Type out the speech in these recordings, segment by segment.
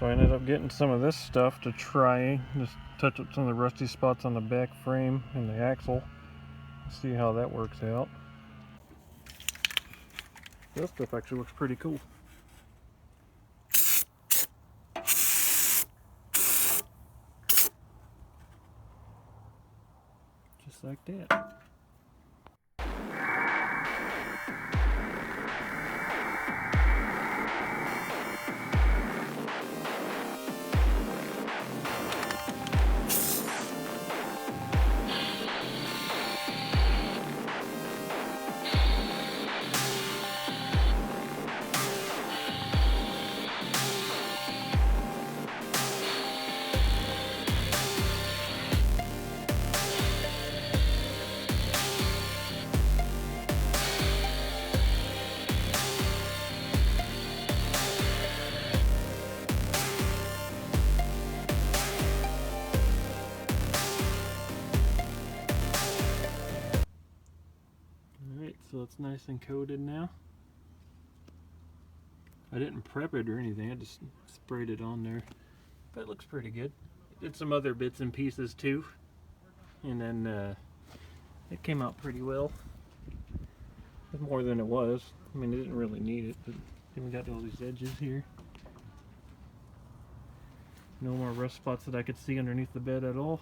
So I ended up getting some of this stuff to try, just touch up some of the rusty spots on the back frame and the axle. See how that works out. This stuff actually looks pretty cool. Just like that. So it's nice and coated now. I didn't prep it or anything, I just sprayed it on there. But it looks pretty good. Did some other bits and pieces too. And then it came out pretty well. More than it was. I mean, it didn't really need it, but then we got all these edges here. No more rust spots that I could see underneath the bed at all.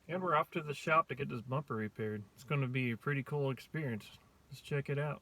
And we're off to the shop to get this bumper repaired. It's going to be a pretty cool experience. Let's check it out.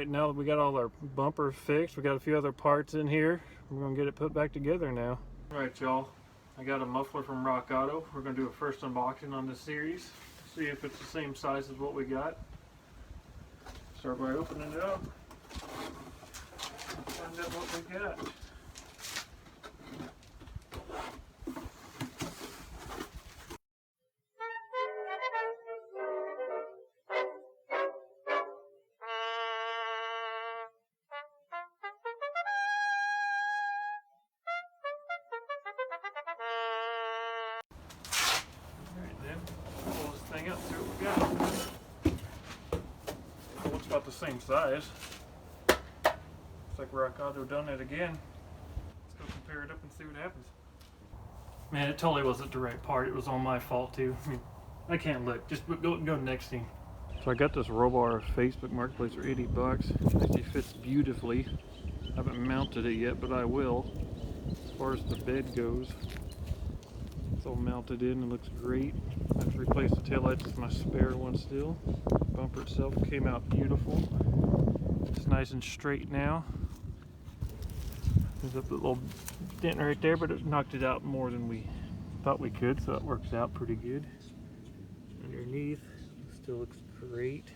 Now that we got all our bumper fixed, we got a few other parts in here. We're gonna get it put back together now. All right, y'all. I got a muffler from Rock Auto. We're gonna do a first unboxing on this series. See if it's the same size as what we got. Start by opening it up. Find out what we got. Thing up, see what we got. It looks about the same size. Looks like Rock Auto done it again. Let's go compare it up and see what happens. Man, it totally wasn't the right part. It was all my fault too. I mean, I can't look. Just go next thing. So I got this roll bar off Facebook Marketplace for 80 bucks. It actually fits beautifully. I haven't mounted it yet, but I will. As far as the bed goes, it's all mounted in and looks great. I have to replace the taillights with my spare one still. The bumper itself came out beautiful. It's nice and straight now. There's a little dent right there, but it knocked it out more than we thought we could, so it works out pretty good. Underneath, still looks great.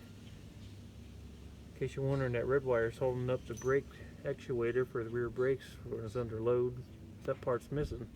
In case you're wondering, that red wire is holding up the brake actuator for the rear brakes when it's under load. That part's missing.